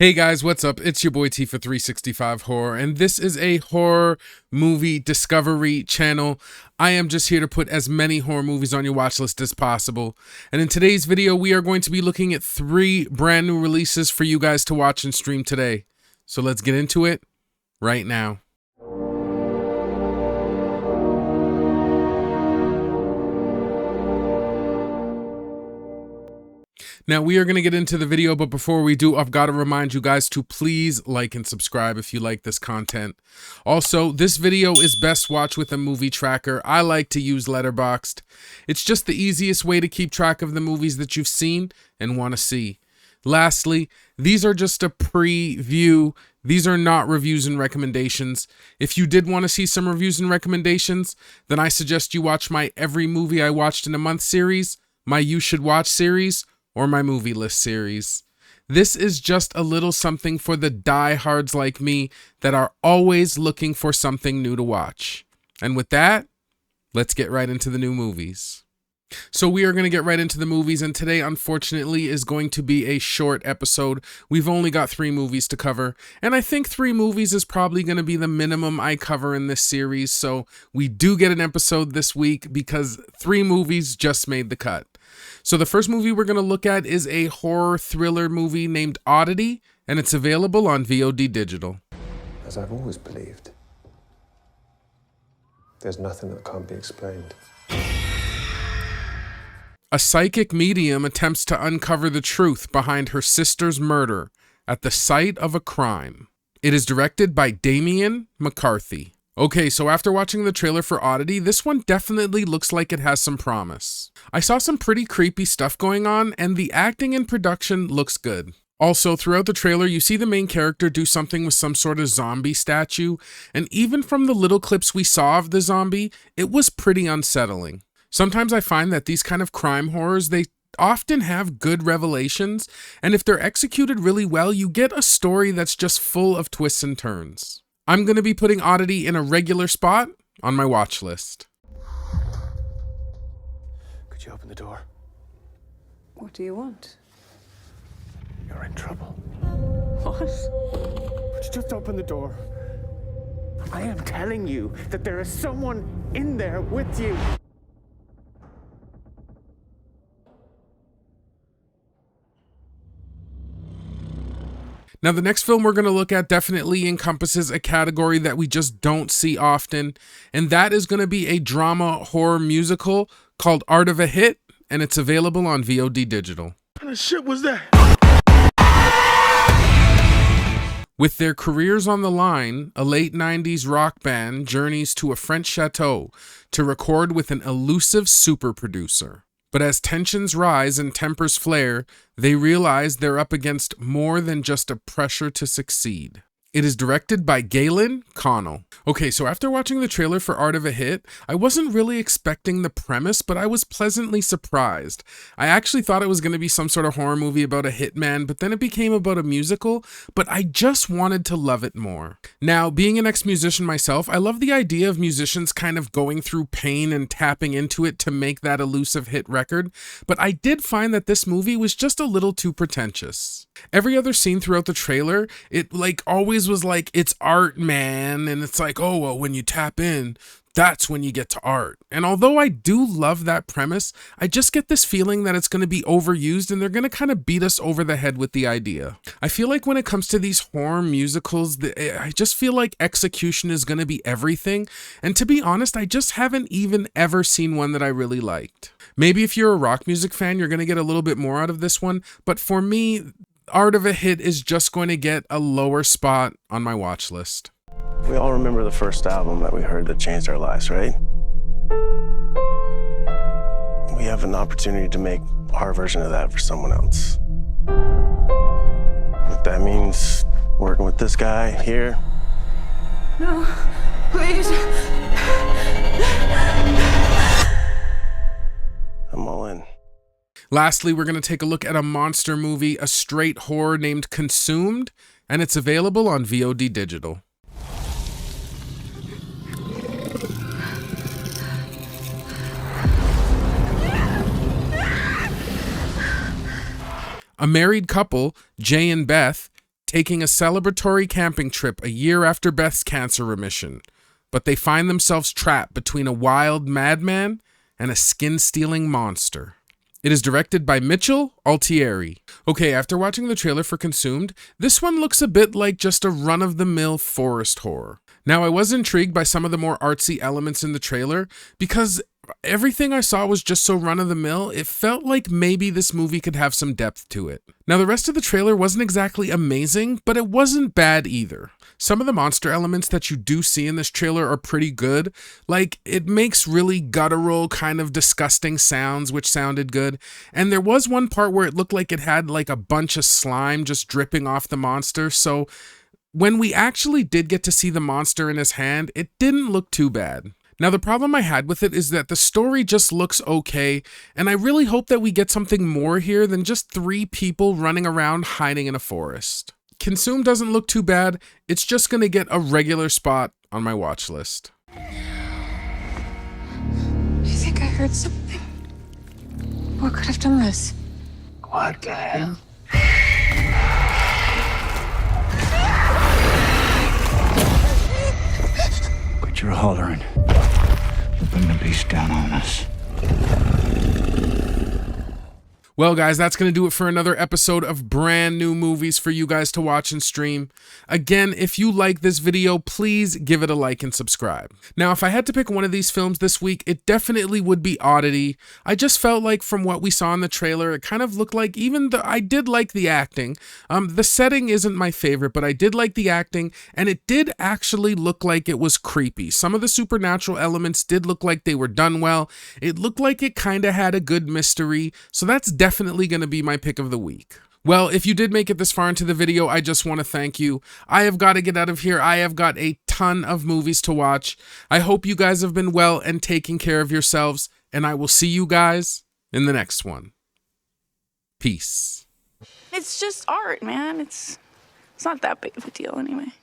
Hey guys, what's up? It's your boy T for 365 Horror, and this is a horror movie discovery channel. I am just here to put as many horror movies on your watch list as possible. And in today's video, we are going to be looking at 3 brand new releases for you guys to watch and stream today. So let's get into it right now. Now, we are going to get into the video, but before we do, I've got to remind you guys to please like and subscribe if you like this content. Also, this video is best watched with a movie tracker. I like to use Letterboxd. It's just the easiest way to keep track of the movies that you've seen and want to see. Lastly, these are just a preview. These are not reviews and recommendations. If you did want to see some reviews and recommendations, then I suggest you watch my Every Movie I Watched in a Month series, my You Should Watch series, or my movie list series. This is just a little something for the diehards like me that are always looking for something new to watch. And with that, let's get right into the new movies. So we are going to get right into the movies, and today, unfortunately, is going to be a short episode. We've only got 3 movies to cover, and I think 3 movies is probably going to be the minimum I cover in this series, so we do get an episode this week because 3 movies just made the cut. So the first movie we're going to look at is a horror thriller movie named Oddity, and it's available on VOD Digital. As I've always believed, there's nothing that can't be explained. A psychic medium attempts to uncover the truth behind her sister's murder at the site of a crime. It is directed by Damien McCarthy. Okay, so after watching the trailer for Oddity, this one definitely looks like it has some promise. I saw some pretty creepy stuff going on, and the acting and production looks good. Also, throughout the trailer, you see the main character do something with some sort of zombie statue, and even from the little clips we saw of the zombie, it was pretty unsettling. Sometimes I find that these kind of crime horrors, they often have good revelations, and if they're executed really well, you get a story that's just full of twists and turns. I'm going to be putting Oddity in a regular spot on my watch list. Could you open the door? What do you want? You're in trouble. What? Could you just open the door? I am telling you that there is someone in there with you. Now, the next film we're going to look at definitely encompasses a category that we just don't see often, and that is going to be a drama horror musical called Art of a Hit, and it's available on VOD Digital. What kind of shit was that? With their careers on the line, a late 90s rock band journeys to a French chateau to record with an elusive super producer. But as tensions rise and tempers flare, they realize they're up against more than just a pressure to succeed. It is directed by Galen Connell. Okay, so after watching the trailer for Art of a Hit, I wasn't really expecting the premise, but I was pleasantly surprised. I actually thought it was going to be some sort of horror movie about a hitman, but then it became about a musical, but I just wanted to love it more. Now, being an ex-musician myself, I love the idea of musicians kind of going through pain and tapping into it to make that elusive hit record, but I did find that this movie was just a little too pretentious. Every other scene throughout the trailer, it always was like, it's art, man, and it's like, oh, well, when you tap in, that's when you get to art. And although I do love that premise, I just get this feeling that it's going to be overused and they're going to kind of beat us over the head with the idea. I feel like when it comes to these horror musicals, I just feel like execution is going to be everything. And to be honest, I just haven't even ever seen one that I really liked. Maybe if you're a rock music fan, you're going to get a little bit more out of this one. But for me, Art of a Hit is just going to get a lower spot on my watch list. We all remember the first album that we heard that changed our lives, right? We have an opportunity to make our version of that for someone else. If that means working with this guy here. No, please. I'm all in. Lastly, we're going to take a look at a monster movie, a straight horror named Consumed, and it's available on VOD Digital. A married couple, Jay and Beth, taking a celebratory camping trip a year after Beth's cancer remission, but they find themselves trapped between a wild madman and a skin-stealing monster. It is directed by Mitchell Altieri. Okay, after watching the trailer for Consumed, this one looks a bit like just a run-of-the-mill forest horror. Now, I was intrigued by some of the more artsy elements in the trailer because everything I saw was just so run-of-the-mill, it felt like maybe this movie could have some depth to it. Now, the rest of the trailer wasn't exactly amazing, but it wasn't bad either. Some of the monster elements that you do see in this trailer are pretty good. Like, it makes really guttural, kind of disgusting sounds, which sounded good. And there was one part where it looked like it had like a bunch of slime just dripping off the monster. So when we actually did get to see the monster in his hand, it didn't look too bad. Now, the problem I had with it is that the story just looks okay, and I really hope that we get something more here than just 3 people running around hiding in a forest. Consume doesn't look too bad, it's just gonna get a regular spot on my watch list. I think I heard something. What could have done this? What the hell? Quit your hollering. You'll bring the beast down on us. Well, guys, that's going to do it for another episode of brand new movies for you guys to watch and stream. Again, if you like this video, please give it a like and subscribe. Now, if I had to pick one of these films this week, it definitely would be Oddity. I just felt like from what we saw in the trailer, it kind of looked like I did like the acting. The setting isn't my favorite, but I did like the acting, and it did actually look like it was creepy. Some of the supernatural elements did look like they were done well. It looked like it kind of had a good mystery, so that's definitely going to be my pick of the week. Well, if you did make it this far into the video, I just want to thank you. I have got to get out of here. I have got a ton of movies to watch. I hope you guys have been well and taking care of yourselves, and I will see you guys in the next one. Peace. It's just art, man. It's not that big of a deal anyway.